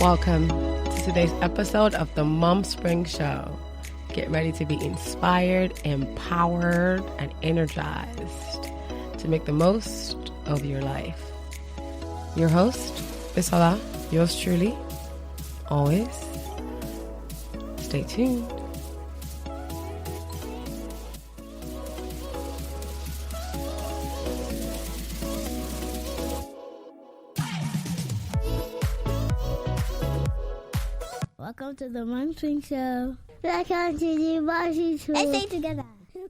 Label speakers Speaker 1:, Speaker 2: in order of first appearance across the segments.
Speaker 1: Welcome to today's episode of the Mom Spring Show. Get ready to be inspired, empowered, and energized to make the most of your life. Your host, Bisola, yours truly, always. Stay tuned.
Speaker 2: Welcome to the Mom Spring Show. Welcome to the Mom Spring Show. Let's say together. It's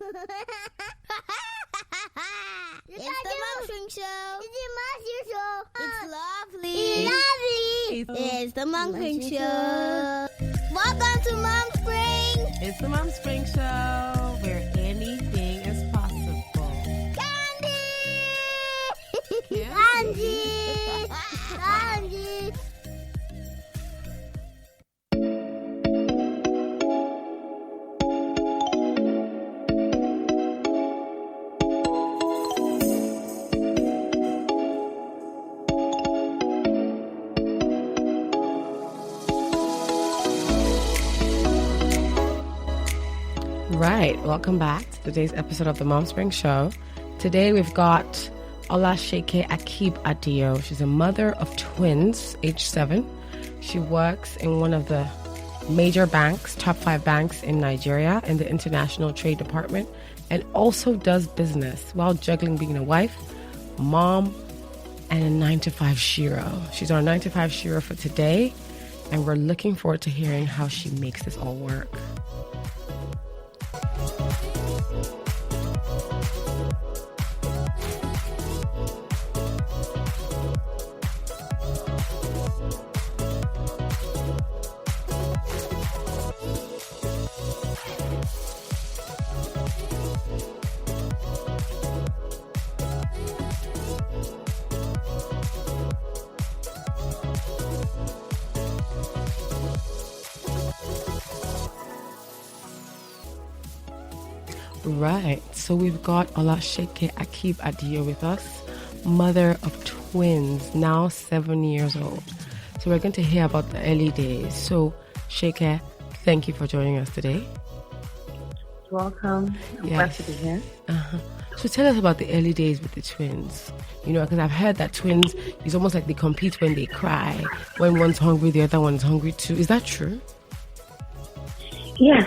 Speaker 2: the Mom Spring Show. It's the Mom Spring Show. It's lovely. It's lovely. It's the Mom Spring Show. Welcome to Mom Spring.
Speaker 1: It's the Mom Spring Show, where anything is possible.
Speaker 2: Candy!
Speaker 1: Yeah.
Speaker 2: Candy! Candy!
Speaker 1: Right, welcome back to today's episode of the Mom Spring Show. Today we've got Olaseke Akib Adio. She's a mother of twins, age 7. She works in one of the major banks, top 5 banks in Nigeria, in the International Trade Department, and also does business while juggling being a wife, mom, and a 9-to-5 shiro. She's our 9-to-5 shiro for today, and we're looking forward to hearing how she makes this all work. Right, so we've got Olaseke Akib Adio with us, mother of twins, now 7 years old. So we're going to hear about the early days. So, Sheke, thank you for joining us today.
Speaker 3: Welcome. I'm glad to be here.
Speaker 1: So tell us about the early days with the twins. You know, because I've heard that twins, it's almost like they compete when they cry. When one's hungry, the other one's hungry too. Is that true?
Speaker 3: Yes.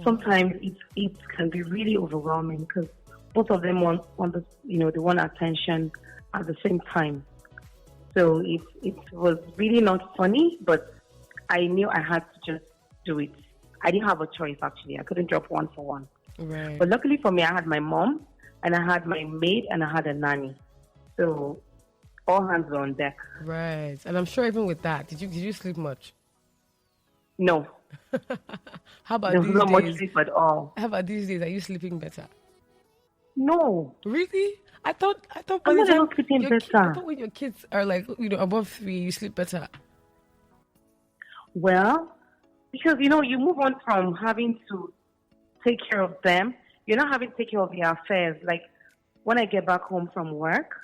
Speaker 3: Sometimes it can be really overwhelming because both of them want the, they want attention at the same time. So it was really not funny, but I knew I had to just do it. I didn't have a choice, actually. I couldn't drop one for one.
Speaker 1: Right.
Speaker 3: But luckily for me, I had my mom, and I had my maid, and I had a nanny. So all hands were on deck.
Speaker 1: Right. And I'm sure even with that, did you sleep much?
Speaker 3: No.
Speaker 1: How about
Speaker 3: there
Speaker 1: these
Speaker 3: was not
Speaker 1: days?
Speaker 3: much sleep at all.
Speaker 1: How about these days? Are you sleeping better?
Speaker 3: No.
Speaker 1: Really? I thought
Speaker 3: I'm not even sleeping better.
Speaker 1: I thought when your kids are like, above 3, you sleep better.
Speaker 3: Well, because, you move on from having to take care of them. You're not having to take care of their affairs. Like, when I get back home from work,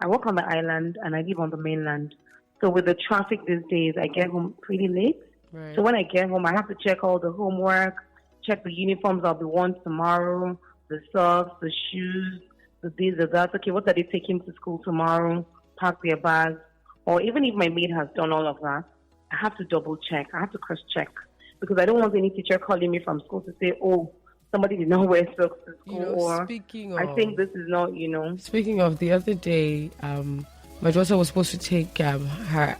Speaker 3: I work on the island and I live on the mainland. So with the traffic these days, I get home pretty late.
Speaker 1: Right.
Speaker 3: So when I get home, I have to check all the homework, check the uniforms I'll be wearing tomorrow, the socks, the shoes, the this, the that. Okay, what are they taking to school tomorrow? Pack their bags. Or even if my maid has done all of that, I have to double check. I have to cross check. Because I don't want any teacher calling me from school to say, oh, somebody did not wear socks to school. I think this is not,
Speaker 1: Speaking of, the other day, my daughter was supposed to take her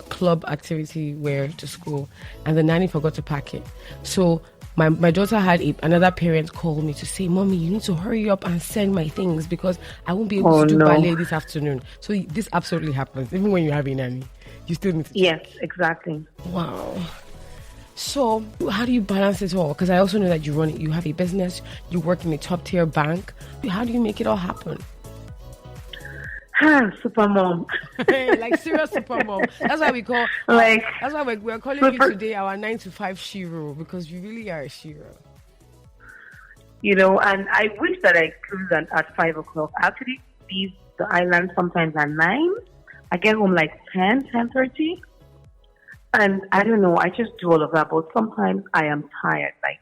Speaker 1: club activity wear to school, and the nanny forgot to pack it. So my daughter had another parent call me to say, Mommy, you need to hurry up and send my things because I won't be able to do ballet this afternoon. So this absolutely happens. Even when you have a nanny, you still need to check.
Speaker 3: Yes, exactly.
Speaker 1: Wow. So how do you balance it all? Because I also know that you have a business, you work in a top tier bank. How do you make it all happen?
Speaker 3: Super mom.
Speaker 1: Like serious super mom. That's why we call. That's why we're calling you today our 9-to-5 shiro, because you really are a shiro.
Speaker 3: And I wish that I closed at 5 o'clock. I actually leave the island sometimes at 9. I get home like 10:30. And I don't know, I just do all of that, but sometimes I am tired. Like,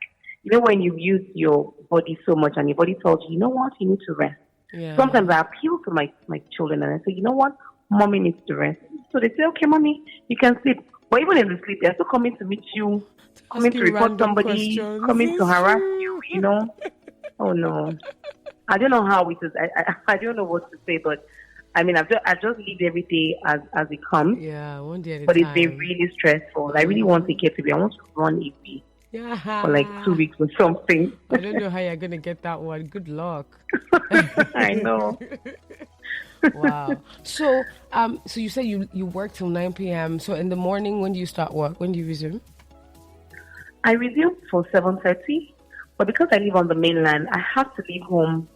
Speaker 3: when you use your body so much and your body tells you, you know what, you need to rest.
Speaker 1: Yeah.
Speaker 3: Sometimes I appeal to my children and I say, you know what, mommy needs to rest. So they say, okay, mommy, you can sleep. But even in the sleep, they're still coming to meet you, coming to report somebody, coming to harass you, Oh, no. I don't know how it is. I don't know what to say, but I mean, I just leave every day as it comes.
Speaker 1: Yeah, one day at a
Speaker 3: but
Speaker 1: time.
Speaker 3: It's been really stressful. I really want to get to be. I want to run away for like 2 weeks or something.
Speaker 1: I don't know how you're going to get that one. Good luck.
Speaker 3: I know.
Speaker 1: Wow. So you said you work till 9 p.m. So in the morning, when do you start work? When do you resume?
Speaker 3: I resume for 7:30, but because I live on the mainland, I have to leave home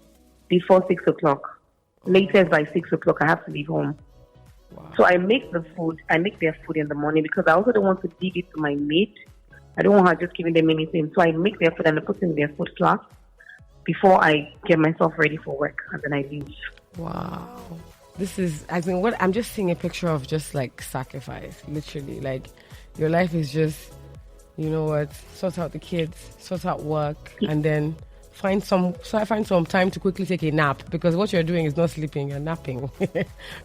Speaker 3: before 6 o'clock. Latest by 6 o'clock, I have to leave home.
Speaker 1: Wow.
Speaker 3: So I make their food in the morning because I also don't want to give it to my maid. I don't want her just giving them anything. So I make their food and I put in their food flask before I get myself ready for work, and then I leave.
Speaker 1: Wow. This is, what I'm just seeing a picture of just like sacrifice, literally. Like your life is just, you know what, sort out the kids, sort out work, and then find some time to quickly take a nap, because what you're doing is not sleeping, you're napping.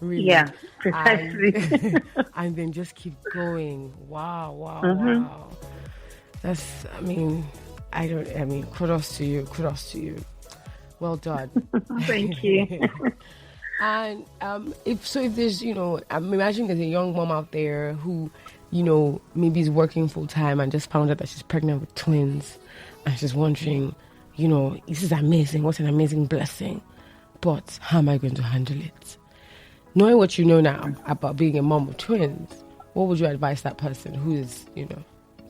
Speaker 1: Really.
Speaker 3: Yeah, precisely.
Speaker 1: And then just keep going. Wow. That's, kudos to you. Well done.
Speaker 3: Thank you.
Speaker 1: And if there's, I'm imagining there's a young mom out there who, maybe is working full time and just found out that she's pregnant with twins, and she's wondering, this is amazing. What an amazing blessing. But how am I going to handle it? Knowing what you know now about being a mom of twins, what would you advise that person who is,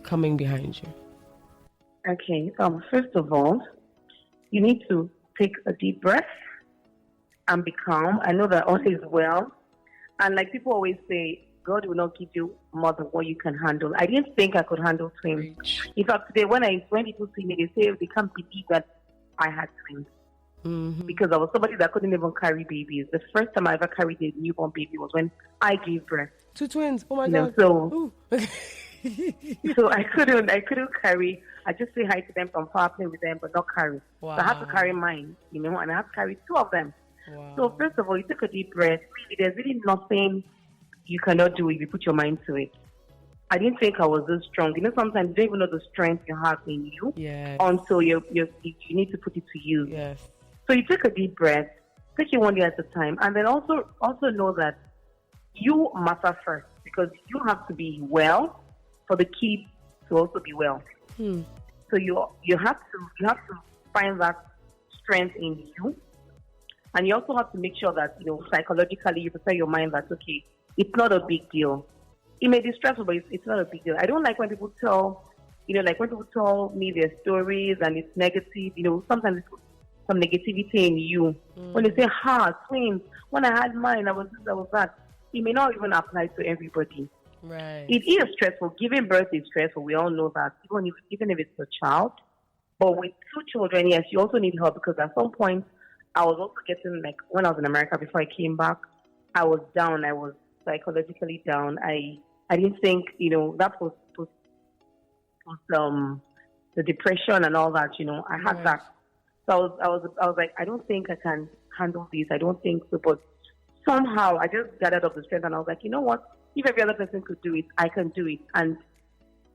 Speaker 1: coming behind you?
Speaker 3: Okay. First of all, you need to take a deep breath and be calm. I know that all is well. And like people always say, God will not give you more than what you can handle. I didn't think I could handle twins. In fact, today when people see me, they say they can't believe that I had twins. Mm-hmm. Because I was somebody that couldn't even carry babies. The first time I ever carried a newborn baby was when I gave birth.
Speaker 1: 2 twins. Oh my God.
Speaker 3: So I couldn't carry. I just say hi to them from far, play with them, but not carry.
Speaker 1: Wow.
Speaker 3: So I have to carry mine, and I have to carry 2 of them.
Speaker 1: Wow.
Speaker 3: So first of all, you take a deep breath. Really, there's really nothing you cannot do if you put your mind to it. I didn't think I was this strong. Sometimes you don't even know the strength you have in you until you need to put it to use.
Speaker 1: Yes.
Speaker 3: So you take a deep breath, take it one day at a time, and then also know that you matter first, because you have to be well for the kids to also be well. So you have to find that strength in you, and you also have to make sure that psychologically you prepare your mind that okay, it's not a big deal. It may be stressful, but it's not a big deal. I don't like when people tell me their stories and it's negative. Sometimes it's some negativity in you. When they say, twins, when I had mine, I was this, I was that. It may not even apply to everybody.
Speaker 1: Right.
Speaker 3: It is stressful. Giving birth is stressful. We all know that, even if it's a child. But with 2 children, yes, you also need help, because at some point, I was also getting, when I was in America before I came back, I was down. I was psychologically down. I didn't think, that was the depression and all that, I had that. So I was like, I don't think I can handle this. I don't think so. But somehow I just gathered up the strength and I was like, you know what? If every other person could do it, I can do it. And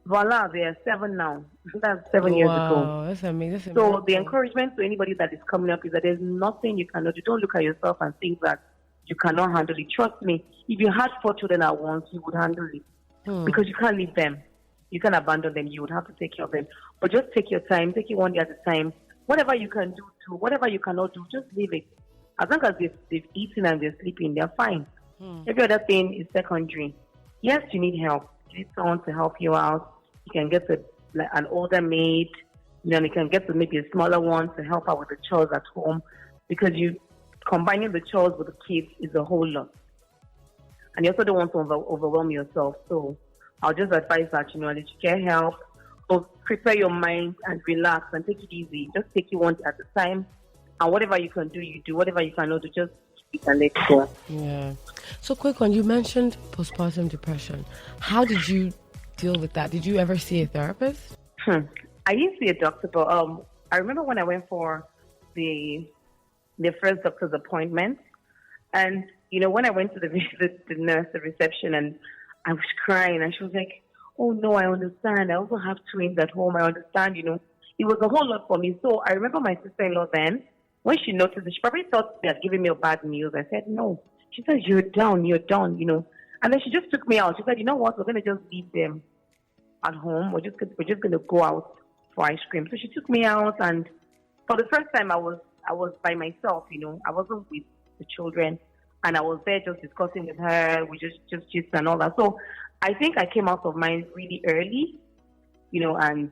Speaker 3: voila, they are 7 now. That's 7 years ago.
Speaker 1: That's amazing.
Speaker 3: So the encouragement to anybody that is coming up is that there's nothing you cannot do. Don't look at yourself and think that you cannot handle it. Trust me, if you had 4 children at once, you would handle it. Because you can't leave them. You can't abandon them. You would have to take care of them. But just take your time. Take it one day at a time. Whatever you can do to, whatever you cannot do, just leave it. As long as they've eaten and they're sleeping, they're fine. Every other thing is secondary. Yes, you need help. You need someone to help you out. You can get an older maid. You can get maybe a smaller one to help out with the chores at home, because combining the chores with the kids is a whole lot. And you also don't want to overwhelm yourself. So I'll just advise that, that you get help. So prepare your mind and relax and take it easy. Just take it one day at a time. And whatever you can do, you do. Whatever you cannot do, just keep and let go.
Speaker 1: Yeah. So quick one, you mentioned postpartum depression. How did you deal with that? Did you ever see a therapist?
Speaker 3: I didn't see a doctor, but I remember when I went for the first doctor's appointment, and when I went to the nurse, the reception, and I was crying, and she was like, "Oh no, I understand. I also have twins at home. I understand. It was a whole lot for me." So I remember my sister-in-law then, when she noticed it, she probably thought they had given me a bad news. I said, "No." She said, you're down. And then she just took me out. She said, "You know what? We're going to just leave them at home. We're just going to go out for ice cream." So she took me out, and for the first time, I was by myself. I wasn't with the children, and I was there just discussing with her. We just gist and all that. So I think I came out of mine really early, and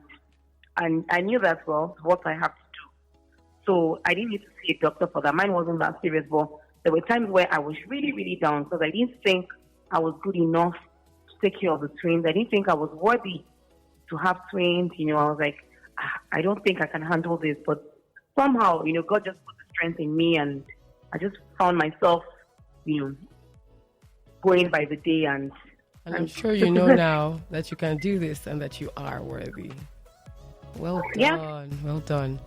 Speaker 3: I knew that what I have to do. So I didn't need to see a doctor for that. Mine wasn't that serious, but there were times where I was really, really down because I didn't think I was good enough to take care of the twins. I didn't think I was worthy to have twins. I was like, I don't think I can handle this. But somehow, God just put the strength in me, and I just found myself, going by the day. And
Speaker 1: I'm sure you know now that you can do this and that you are worthy. Well done.
Speaker 3: Yeah.
Speaker 1: Well done.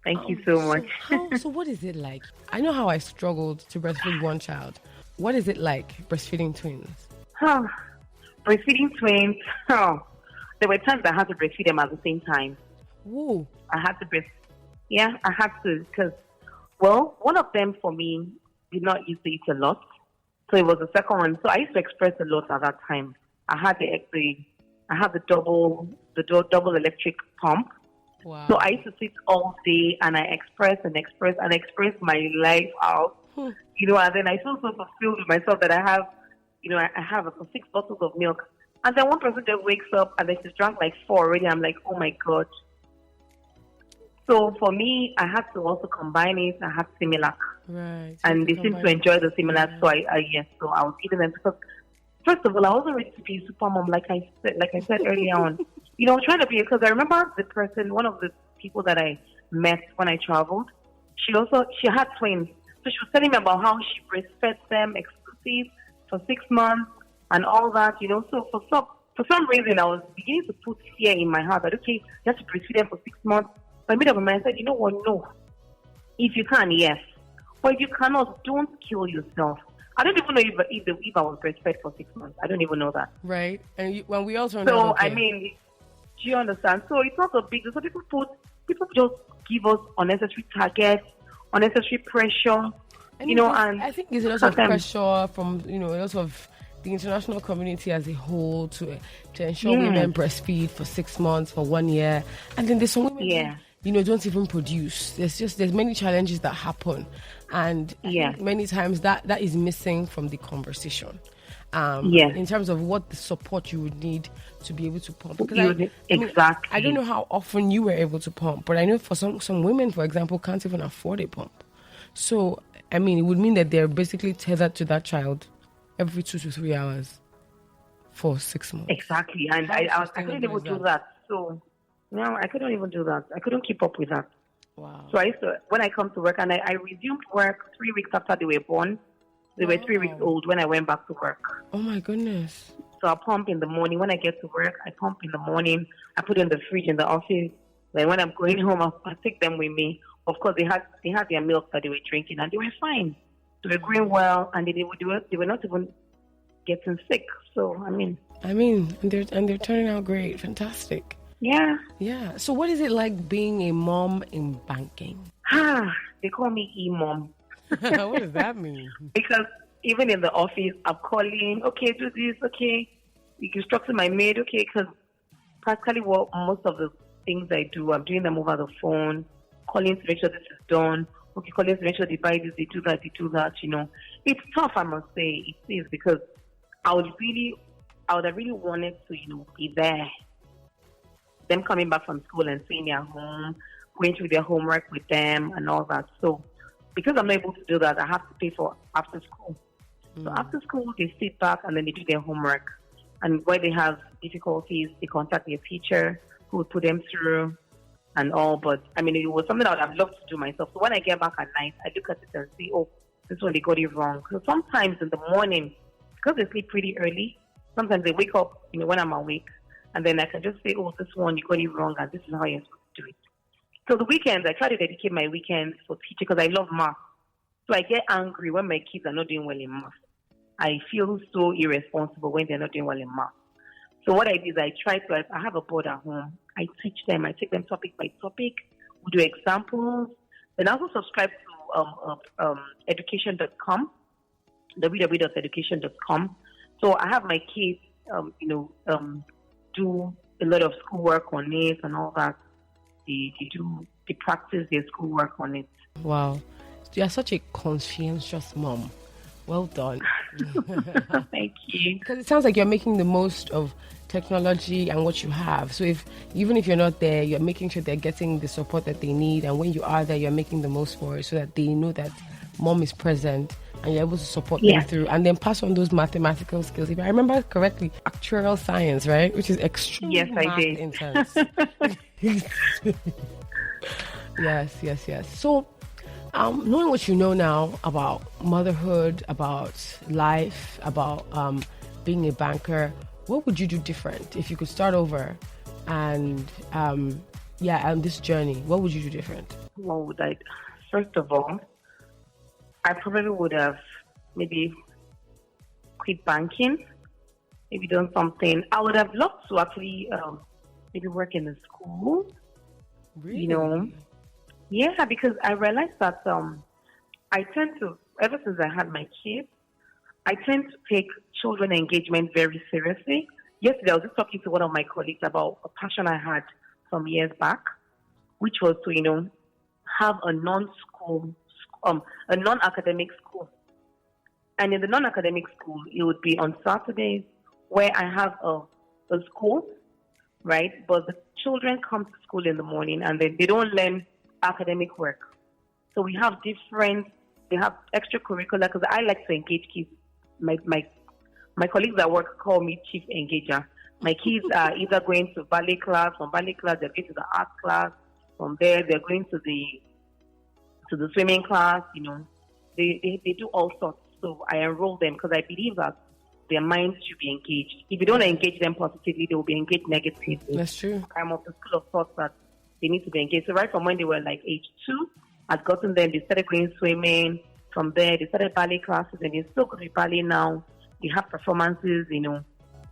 Speaker 3: Thank you so much.
Speaker 1: So what is it like? I know how I struggled to breastfeed one child. What is it like breastfeeding twins?
Speaker 3: Breastfeeding twins. There were times I had to breastfeed them at the same time.
Speaker 1: Whoa.
Speaker 3: I had to Yeah, I had to because, one of them for me did not used to eat a lot. So it was the second one. So I used to express a lot at that time. I had the double electric pump.
Speaker 1: Wow.
Speaker 3: So I used to sit all day and I express my life out. And then I feel so fulfilled with myself that I have, I have 6 bottles of milk. And then one person just wakes up and they just drank like 4 already. I'm like, oh my God. So for me, I had to also combine it. I had Similac.
Speaker 1: Right.
Speaker 3: And they seem to enjoy the Similac. Yeah. So I was eating them because, first of all, I wasn't ready to be a super mom, like I said earlier on. Trying to be, because I remember one of the people that I met when I traveled, she had twins. So she was telling me about how she breastfed them exclusive for 6 months and all that, So for some reason, I was beginning to put fear in my heart that, okay, you have to breastfeed them for 6 months. But I made up my mind, I said, you know what, no. If you can, yes. But if you cannot, don't kill yourself. I don't even know if I was breastfed for 6 months. I don't even know that.
Speaker 1: Right. And when we also
Speaker 3: know. So,
Speaker 1: okay.
Speaker 3: Do you understand? So it's not a big deal. So people just give us unnecessary targets, unnecessary pressure, and
Speaker 1: I think there's a lot of pressure from, a lot of the international community as a whole to ensure women breastfeed for 6 months, for 1 year. And then there's some women don't even produce. There's many challenges that happen. And many times that is missing from the conversation. In terms of what the support you would need to be able to pump. Because
Speaker 3: exactly.
Speaker 1: I don't know how often you were able to pump, but I know for some women, for example, can't even afford a pump. So, it would mean that they're basically tethered to that child every 2 to 3 hours for 6 months.
Speaker 3: Exactly. And I couldn't even do that. So, no, I couldn't even do that. I couldn't keep up with that.
Speaker 1: Wow.
Speaker 3: So I used to, when I come to work, and I resumed work 3 weeks after they were born. They were 3 weeks old when I went back to work.
Speaker 1: Oh my goodness.
Speaker 3: So I pump in the morning. When I get to work, I pump in the morning. I put it in the fridge in the office. Then when I'm going home, I take them with me. Of course, they had their milk that they were drinking, and they were fine. They were growing well, and they were not even getting sick. So and
Speaker 1: they're turning out great. Fantastic.
Speaker 3: Yeah.
Speaker 1: Yeah. So what is it like being a mom in banking?
Speaker 3: They call me E-mom.
Speaker 1: What does that mean?
Speaker 3: Because even in the office, I'm calling, okay, do this, okay. You can instruct my maid, okay, because practically most of the things I do, I'm doing them over the phone, calling to make sure this is done, okay, calling to make sure they buy this, they do that. It's tough, I must say. It is, because I would have really wanted to, be there. Them coming back from school and seeing their home, going through their homework with them and all that. So, because I'm not able to do that, I have to pay for after school. So after school, they sit back and then they do their homework. And when they have difficulties, they contact their teacher who will put them through and all. But, it was something I would have loved to do myself. So when I get back at night, I look at it and see, oh, this one they got it wrong. So sometimes in the morning, because they sleep pretty early, sometimes they wake up, when I'm awake, and then I can just say, oh, this one, you got it wrong, and this is how you're supposed to do it. So the weekends, I try to dedicate my weekends for teaching because I love math. So I get angry when my kids are not doing well in math. I feel so irresponsible when they're not doing well in math. So what I do is I have a board at home. I teach them. I take them topic by topic. We do examples. Then I also subscribe to education.com, www.education.com. So I have my kids, do a lot of schoolwork on it and all that. They practice their schoolwork on it.
Speaker 1: Wow. You are such a conscientious mom. Well done.
Speaker 3: Thank you.
Speaker 1: Because it sounds like you're making the most of technology and what you have. So even if you're not there, you're making sure they're getting the support that they need. And when you are there, you're making the most for it so that they know that mom is present and you're able to support them through. And then pass on those mathematical skills. If I remember correctly, actuarial science, right? Which is extremely intense. Yes. So, knowing what you know now about motherhood, about life, about being a banker, what would you do different if you could start over? And on this journey, what would you do different?
Speaker 3: What would I? First of all, I probably would have maybe quit banking, maybe done something. I would have loved to actually maybe work in a school.
Speaker 1: Really?
Speaker 3: Yeah, because I realized that I tend to, ever since I had my kids, I tend to take children engagement very seriously. Yesterday, I was just talking to one of my colleagues about a passion I had some years back, which was to, have a non-academic school. And in the non-academic school, it would be on Saturdays where I have a school, right? But the children come to school in the morning and then they don't learn academic work. So we have they have extracurricular, because I like to engage kids. My colleagues at work call me chief engager. My kids are either going to ballet class, from ballet class they're going to the art class, from there they're going to the swimming class, they do all sorts. So I enroll them because I believe that their minds should be engaged. If you don't engage them positively, they will be engaged negatively.
Speaker 1: That's true.
Speaker 3: I'm of the school of thought that they need to be engaged. So right from when they were like age 2, I'd gotten them, they started going swimming. From there, they started ballet classes, and they're still good with ballet now. They have performances,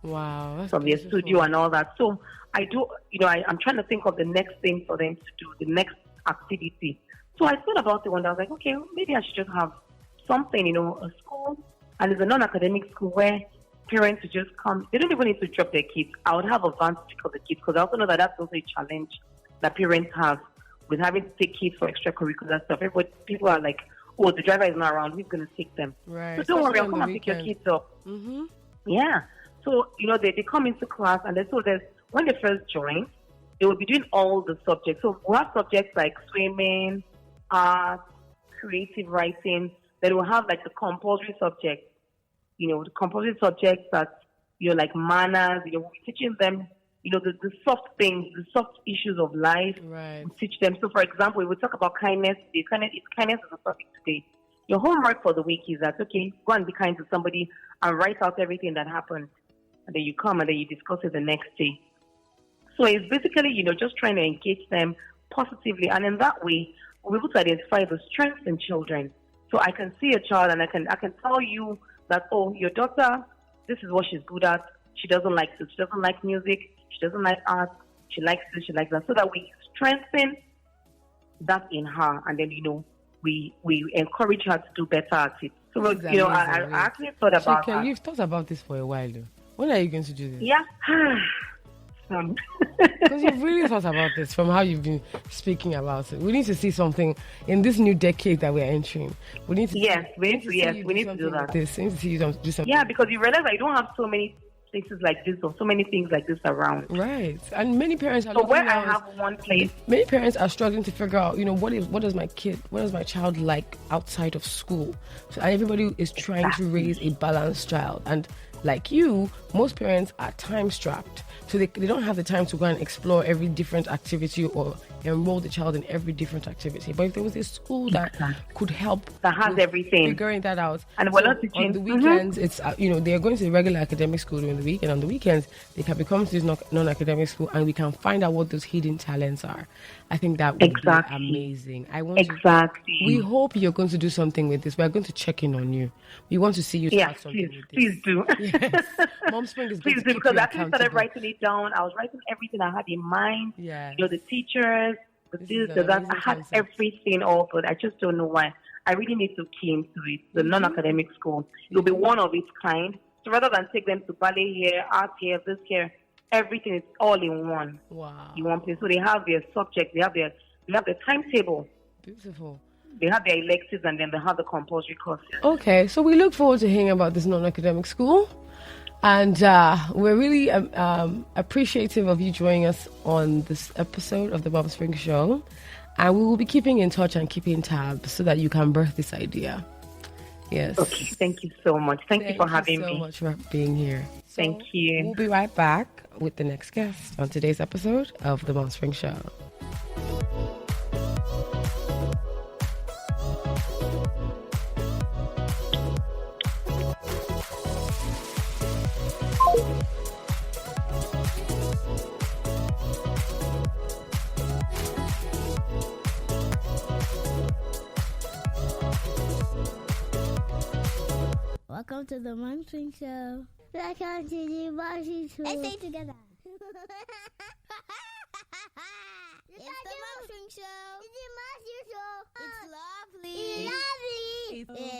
Speaker 1: wow, that's
Speaker 3: from their studio and all that. So I do, I'm trying to think of the next thing for them to do, the next activity. So I thought about it one day. I was like, okay, maybe I should just have something, a school, and it's a non-academic school where parents would just come. They don't even need to drop their kids. I would have a van to pick up the kids, because I also know that that's also a challenge that parents have with having to take kids for extracurricular stuff. People are like, oh, the driver is not around, who's going to take them?
Speaker 1: Right.
Speaker 3: So don't worry, I'll come and pick your kids up.
Speaker 1: Mm-hmm.
Speaker 3: Yeah. So, they come into class, and when they first join, they will be doing all the subjects. So we'll have subjects like swimming, art, creative writing. Then we'll have like the compulsory subjects, the compulsory subjects that, like manners, we'll be teaching them, the soft things, the soft issues of life.
Speaker 1: Right.
Speaker 3: We teach them. So, for example, we talk about kindness. Kindness is the topic today. Your homework for the week is that, okay, go and be kind to somebody and write out everything that happened. And then you come and then you discuss it the next day. So it's basically, just trying to engage them positively. And in that way, we're able to identify the strengths in children. So I can see a child and I can tell you that, oh, your daughter, this is what she's good at. She doesn't like this. She doesn't like music. She doesn't like art. She likes this. She likes that. So that we strengthen that in her. And then, we encourage her to do better at it. So, I actually thought about that.
Speaker 1: You've thought about this for a while, though. When are you going to do this?
Speaker 3: Yeah.
Speaker 1: Because you've really thought about this from how you've been speaking about it. We need to see something in this new decade that we're entering. We need to do that.
Speaker 3: We need to do that.
Speaker 1: We need to see you do something.
Speaker 3: Yeah, because you realize I don't have so many places like this or so many things like this around.
Speaker 1: Right. And many parents are
Speaker 3: I have one place.
Speaker 1: Many parents are struggling to figure out, what does my child like outside of school? So everybody is trying to raise a balanced child. And like you, most parents are time strapped. So they don't have the time to go and explore every different activity or enroll the child in every different activity. But if there was a school that could help
Speaker 3: that has everything,
Speaker 1: figuring that out.
Speaker 3: And we're not teaching.
Speaker 1: On the weekends, it's they are going to the regular academic school during the week, and on the weekends they can become to this non-academic school, and we can find out what those hidden talents are. I think that would be amazing. We hope you're going to do something with this. We're going to check in on you. We want to see you start something with this.
Speaker 3: Please do.
Speaker 1: Yes. Mom Spring is
Speaker 3: please do, because I actually started writing it down. I was writing everything I had in mind.
Speaker 1: Yeah.
Speaker 3: The teachers, that. I had everything all, but I just don't know why. I really need to key into it. The non-academic school. It'll be one of its kind. So rather than take them to ballet here, art here, this here, everything is all in one.
Speaker 1: Wow.
Speaker 3: In one place. So they have their subject, they have their timetable.
Speaker 1: Beautiful.
Speaker 3: They have their electives, and then they have the compulsory courses.
Speaker 1: Okay, so we look forward to hearing about this non-academic school. And we're really appreciative of you joining us on this episode of the Mom Spring Show. And we will be keeping in touch and keeping tabs so that you can birth this idea. Yes.
Speaker 3: Okay, thank you so much. Thank you for having me.
Speaker 1: Thank you so much for being here.
Speaker 3: Thank you.
Speaker 1: We'll be right back with the next guest on today's episode of the Mom Spring Show.
Speaker 2: Welcome to the Mom Spring Show. Welcome to the Mom Spring Show. Let's stay together. It's the Mom Spring Show. It's lovely.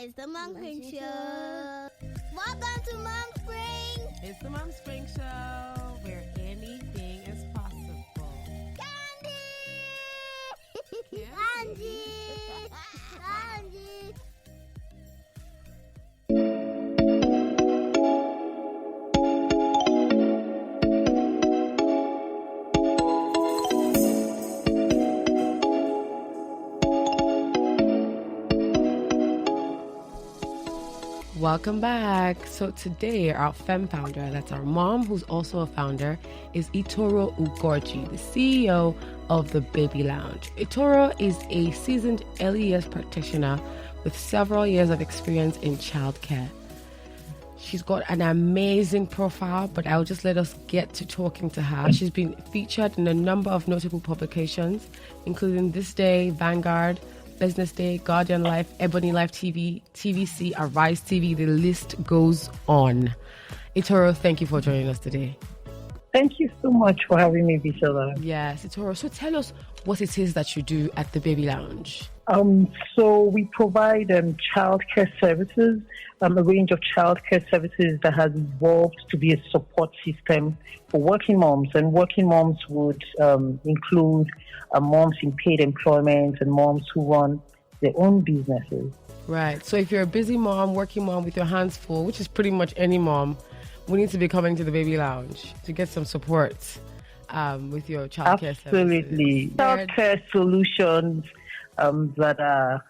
Speaker 2: It's the Mom Spring Show. Welcome to Mom Spring.
Speaker 1: It's the Mom Spring Show, where anything is possible.
Speaker 2: Candy! Candy!
Speaker 1: Welcome back. So today our femme founder, that's our mom who's also a founder, is Itoro Ugorji, the CEO of the Baby Lounge. Itoro is a seasoned early years practitioner with several years of experience in childcare. She's got an amazing profile, but I'll just let us get to talking to her. She's been featured in a number of notable publications, including This Day, Vanguard, Business Day, Guardian Life, Ebony Life TV, TVC, Arise TV. The list goes on. Itoro, thank you for joining us today.
Speaker 4: Thank you so much for having me, Bisola.
Speaker 1: Yes, Itoro. So tell us what it is that you do at the Baby Lounge.
Speaker 4: So we provide childcare services, a range of childcare services that has evolved to be a support system for working moms. And working moms would include moms in paid employment and moms who run their own businesses.
Speaker 1: Right. So if you're a busy mom, working mom with your hands full, which is pretty much any mom, we need to be coming to the Baby Lounge to get some support with your childcare services.
Speaker 4: Absolutely. Childcare solutions that are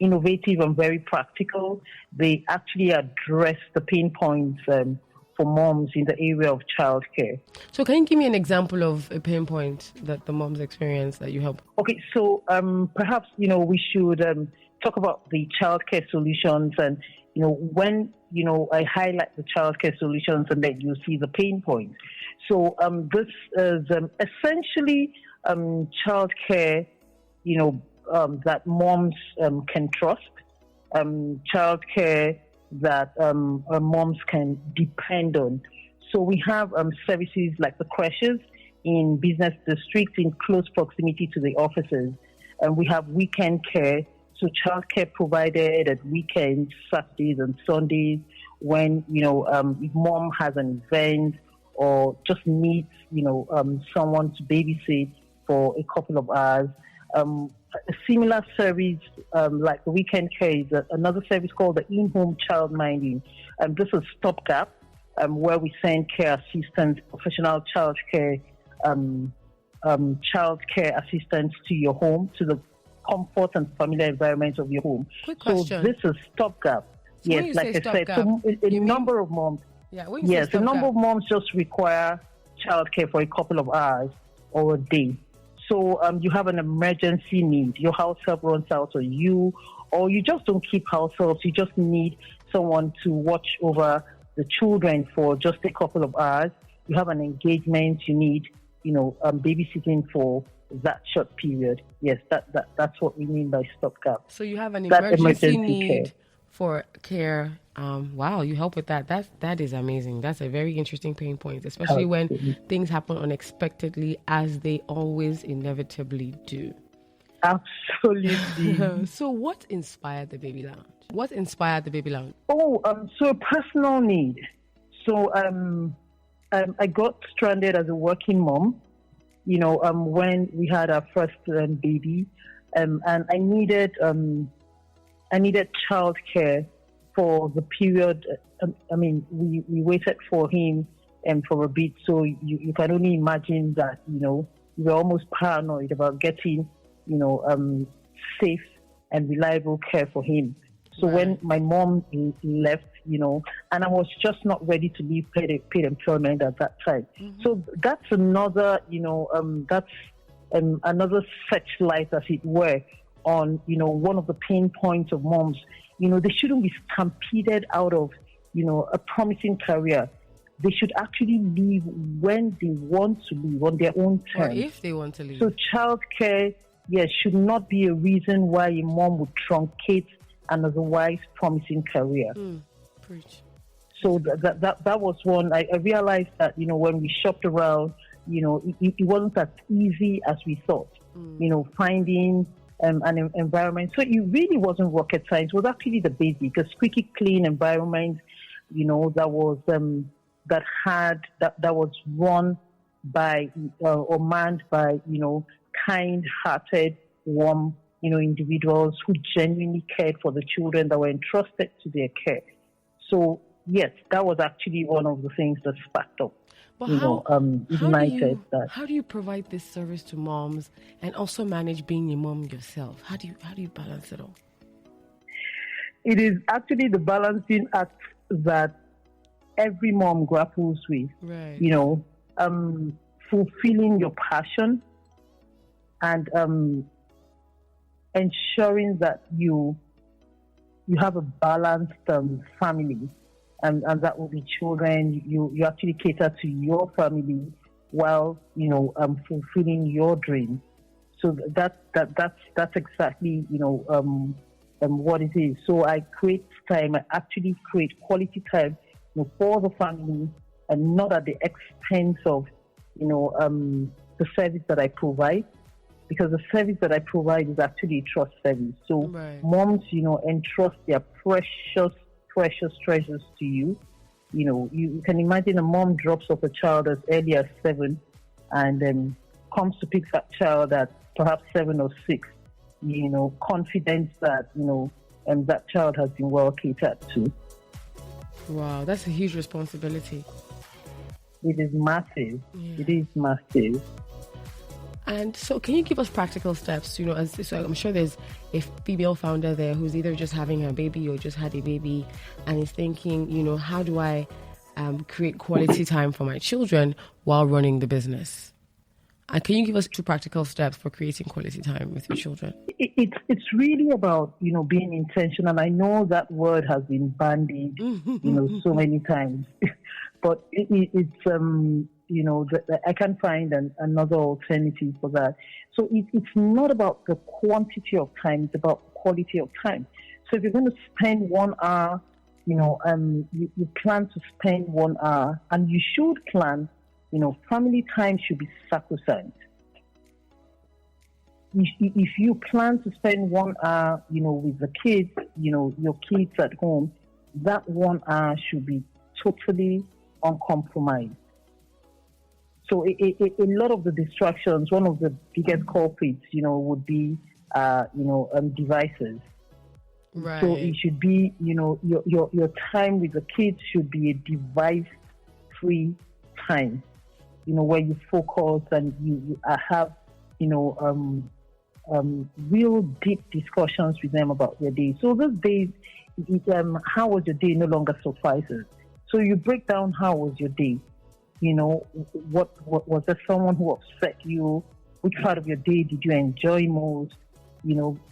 Speaker 4: innovative and very practical. They actually address the pain points for moms in the area of childcare.
Speaker 1: So can you give me an example of a pain point that the moms experience that you help?
Speaker 4: Okay, so perhaps, we should talk about the childcare solutions, and, when, I highlight the childcare solutions, and then you see the pain points. So this is essentially childcare, that moms can trust, childcare that moms can depend on. So we have services like the creches in business districts in close proximity to the offices. And we have weekend care, so childcare provided at weekends, Saturdays and Sundays, when, if mom has an event or just needs, someone to babysit for a couple of hours. A similar service, like the weekend care, is another service called the in-home child minding. This is stopgap, where we send care assistants, professional child care assistants to your home, to the comfort and familiar environment of your home.
Speaker 1: Quick question.
Speaker 4: So this is stopgap.
Speaker 1: So when you
Speaker 4: like
Speaker 1: say
Speaker 4: I said,
Speaker 1: stopgap,
Speaker 4: so a number of moms.
Speaker 1: Yeah, when you say
Speaker 4: Yes, a
Speaker 1: stopgap,
Speaker 4: number of moms just require childcare for a couple of hours or a day. So you have an emergency need. Your house help runs out on you, or you just don't keep house helps. You just need someone to watch over the children for just a couple of hours. You have an engagement. You need, babysitting for that short period. Yes, that's what we mean by stopgap.
Speaker 1: so you have an
Speaker 4: That
Speaker 1: emergency
Speaker 4: emergency
Speaker 1: need
Speaker 4: care.
Speaker 1: for care. Wow, you help with that. That is amazing. That's a very interesting pain point, especially when
Speaker 4: Absolutely.
Speaker 1: things happen unexpectedly, as they always inevitably do.
Speaker 4: Absolutely.
Speaker 1: So, what inspired the Baby Lounge? What inspired the Baby Lounge?
Speaker 4: So a personal need. So I got stranded as a working mom, when we had our first baby, and I needed childcare for the period. We waited for him for a bit, so you can only imagine that, we were almost paranoid about getting, safe and reliable care for him. So
Speaker 1: Right.
Speaker 4: when my mom left, and I was just not ready to leave paid employment at that time.
Speaker 1: Mm-hmm.
Speaker 4: So that's another, another searchlight, as it were, on, one of the pain points of moms. They shouldn't be stampeded out of, a promising career. They should actually leave when they want to leave, on their own
Speaker 1: Or
Speaker 4: terms.
Speaker 1: if they want to leave.
Speaker 4: So childcare, yes, should not be a reason why a mom would truncate an otherwise promising career.
Speaker 1: Preach.
Speaker 4: So that was one. I realized that, when we shopped around, it wasn't as easy as we thought, finding an environment. So it really wasn't rocket science. It was actually the basic, a squeaky clean environment, that was that was run by or manned by, kind-hearted, warm, individuals who genuinely cared for the children that were entrusted to their care. So yes, that was actually one of the things that sparked up.
Speaker 1: But
Speaker 4: Ignited that.
Speaker 1: how do you provide this service to moms and also manage being a mom yourself? How do you balance it all?
Speaker 4: It is actually the balancing act that every mom grapples with.
Speaker 1: Right.
Speaker 4: Fulfilling your passion and ensuring that you have a balanced family. And that will be children. You actually cater to your family while fulfilling your dream. So that's exactly what it is. So I create time. I actually create quality time for the family, and not at the expense of the service that I provide. Because the service that I provide is actually a trust service. So
Speaker 1: Right.
Speaker 4: moms, entrust their precious treasures to you. You can imagine a mom drops off a child as early as 7 and then comes to pick that child at perhaps 7 or 6, confident that, and that child has been well catered to.
Speaker 1: Wow, that's a huge responsibility.
Speaker 4: It is massive.
Speaker 1: Yeah.
Speaker 4: It is massive.
Speaker 1: And so can you give us practical steps? So I'm sure there's a female founder there who's either just having her baby or just had a baby and is thinking, how do I create quality time for my children while running the business? And can you give us 2 practical steps for creating quality time with your children?
Speaker 4: It's really about, being intentional. I know that word has been bandied, so many times, but it's, I can find another alternative for that. So it's not about the quantity of time, it's about quality of time. So if you're going to spend 1 hour, you plan to spend 1 hour, and you should plan, family time should be sacrosanct. If you plan to spend 1 hour, with the kids, your kids at home, that 1 hour should be totally uncompromised. So a lot of the distractions, one of the biggest culprits, would be, devices.
Speaker 1: Right.
Speaker 4: So it should be, your time with the kids should be a device-free time, where you focus and you have, real deep discussions with them about their day. So those days, how was your day no longer suffices. So you break down how was your day. What was there someone who upset you? Which part of your day did you enjoy most?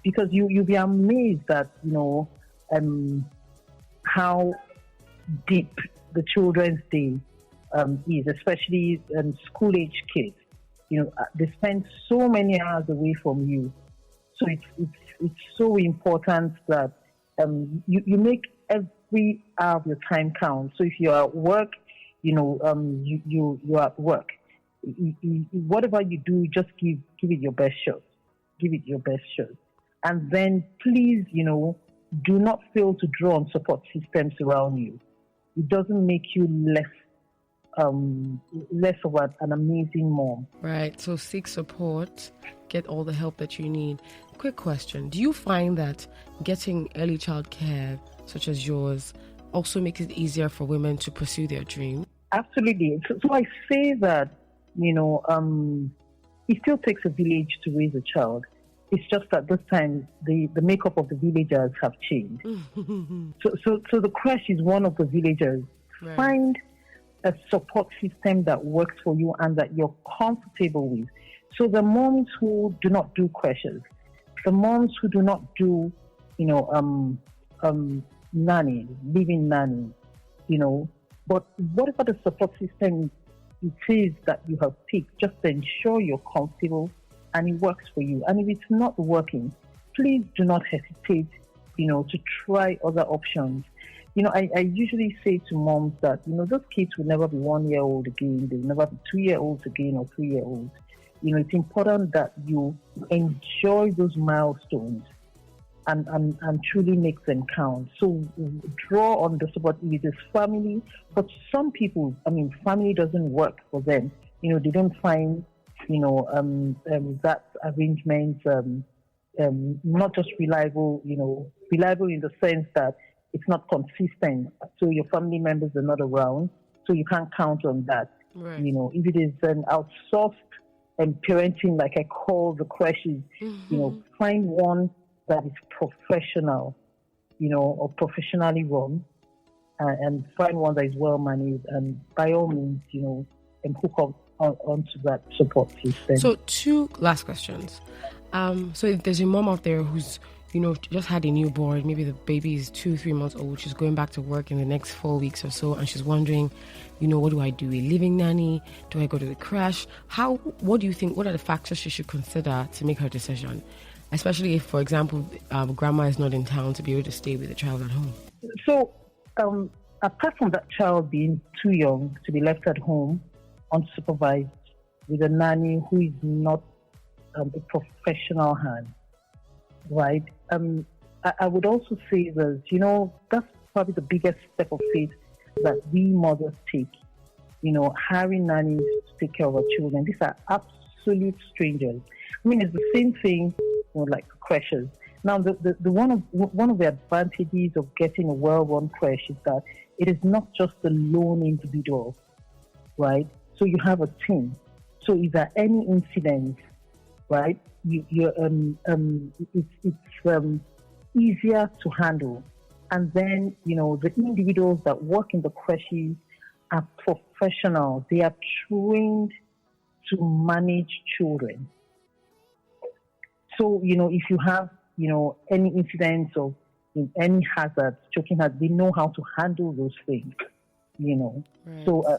Speaker 4: Because you'll be amazed at, how deep the children's day is, especially school-age kids. They spend so many hours away from you. So it's so important that you make every hour of your time count. So if you're at work, you're at work. Whatever you do, just give it your best shot. Give it your best shot. And then please, do not fail to draw on support systems around you. It doesn't make you less of an amazing mom.
Speaker 1: Right. So seek support, get all the help that you need. Quick question. Do you find that getting early child care, such as yours, also makes it easier for women to pursue their dream?
Speaker 4: Absolutely. So I say that, it still takes a village to raise a child. It's just that this time the makeup of the villagers have changed. So the crash is one of the villagers.
Speaker 1: Right.
Speaker 4: Find a support system that works for you and that you're comfortable with. So the moms who do not do crashes, the moms who do not do, nanny, living nanny, but whatever the support system it is that you have picked, just ensure you're comfortable and it works for you. And if it's not working, please do not hesitate, to try other options. I usually say to moms that, those kids will never be 1 year old again. They'll never be 2 year olds again or 3 year olds. It's important that you enjoy those milestones and truly make them count. So draw on the support with this family. But some people, family doesn't work for them. They don't find, that arrangement not just reliable, reliable in the sense that it's not consistent. So your family members are not around, so you can't count on that.
Speaker 1: Right.
Speaker 4: If it is an outsourced parenting, like I call the crashes, find one that is professional, or professionally run, and find one that is well managed, and by all means, hook up onto that support system.
Speaker 1: So 2 last questions. So if there's a mom out there who's, just had a newborn, maybe the baby is 2-3 months old, she's going back to work in the next 4 weeks or so, and she's wondering, what do I do? A living nanny? Do I go to the crash? What do you think, what are the factors she should consider to make her decision? Especially if, for example, grandma is not in town to be able to stay with the child at home.
Speaker 4: So, apart from that child being too young to be left at home, unsupervised, with a nanny who is not a professional hand, right? I would also say that, that's probably the biggest step of faith that we mothers take, hiring nannies to take care of our children. These are absolute strangers. It's the same thing, like crashes. Now, the one of the advantages of getting a well-run crash is that it is not just a lone individual, right? So you have a team. So if there are any incidents, right, it's easier to handle. And then, the individuals that work in the crashes are professionals. They are trained to manage children. So, if you have, any incidents or any hazards, choking hazards, they know how to handle those things, Right. So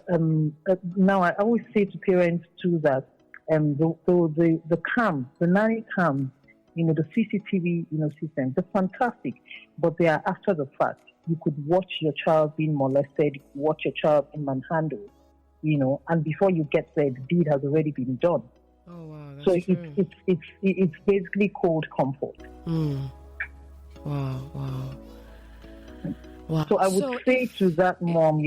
Speaker 4: now I always say to parents too that the cams, the nanny cams, the CCTV, systems, they're fantastic, but they are after the fact. You could watch your child being molested, watch your child being manhandled, and before you get there, the deed has already been done.
Speaker 1: Oh wow!
Speaker 4: So it's basically called comfort.
Speaker 1: Wow.
Speaker 4: So I would say to that mom,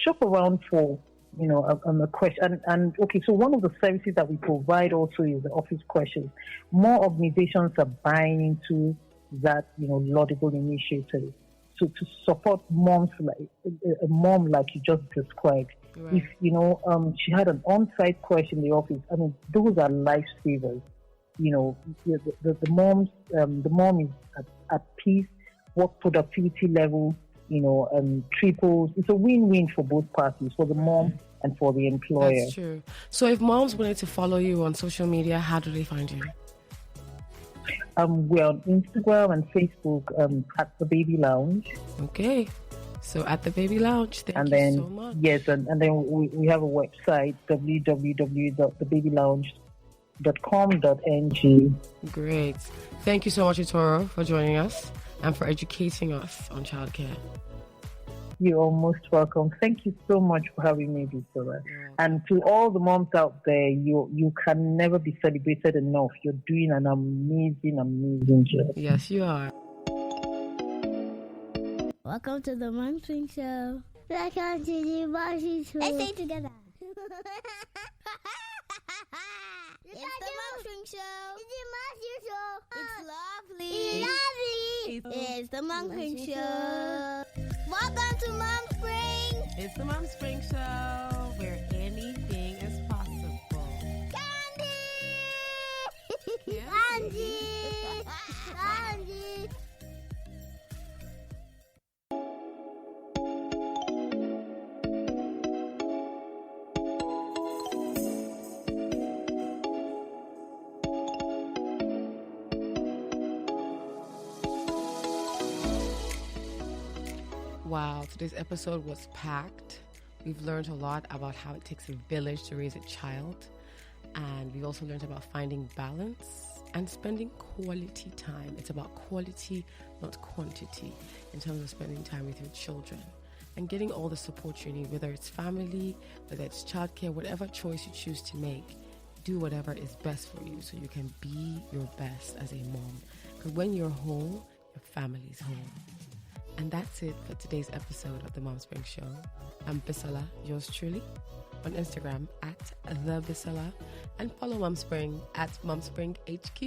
Speaker 4: shop around for, a question. And okay, so one of the services that we provide also is the office questions. More organizations are buying into that, laudable initiative. So to support moms like a mom like you just described. Right. If, she had an on-site crash in the office, those are lifesavers. the mom is at peace, work productivity level, triples. It's a win-win for both parties, for the mom and for the employer.
Speaker 1: That's true. So if moms wanted to follow you on social media, how do they find you?
Speaker 4: We're on Instagram and Facebook at The Baby Lounge.
Speaker 1: Okay. So at The Baby Lounge, thank you so much.
Speaker 4: Yes, and then we have a website, www.thebabylounge.com.ng.
Speaker 1: Great. Thank you so much, Itoro, for joining us and for educating us on childcare.
Speaker 4: You're most welcome. Thank you so much for having me, Bisola. And to all the moms out there, you can never be celebrated enough. You're doing an amazing, amazing job.
Speaker 1: Yes, you are.
Speaker 2: Welcome to the Mom Spring Show. Welcome to the Mom Spring Show. Let's stay together. It's the Mom Spring Show. It's lovely. It's the Mom Spring Show. Welcome to Mom Spring.
Speaker 1: It's the Mom Spring Show, where anything is possible.
Speaker 2: Candy!
Speaker 1: Yeah.
Speaker 2: Candy! Candy!
Speaker 1: Wow, today's episode was packed. We've learned a lot about how it takes a village to raise a child. And we also learned about finding balance and spending quality time. It's about quality, not quantity, in terms of spending time with your children and getting all the support you need, whether it's family, whether it's childcare, whatever choice you choose to make. Do whatever is best for you so you can be your best as a mom. Because when you're whole, your family's whole. And that's it for today's episode of the Mom Spring Show. I'm Bisola, yours truly, on Instagram at The Bisola, and follow Mom Spring at Mom Spring HQ.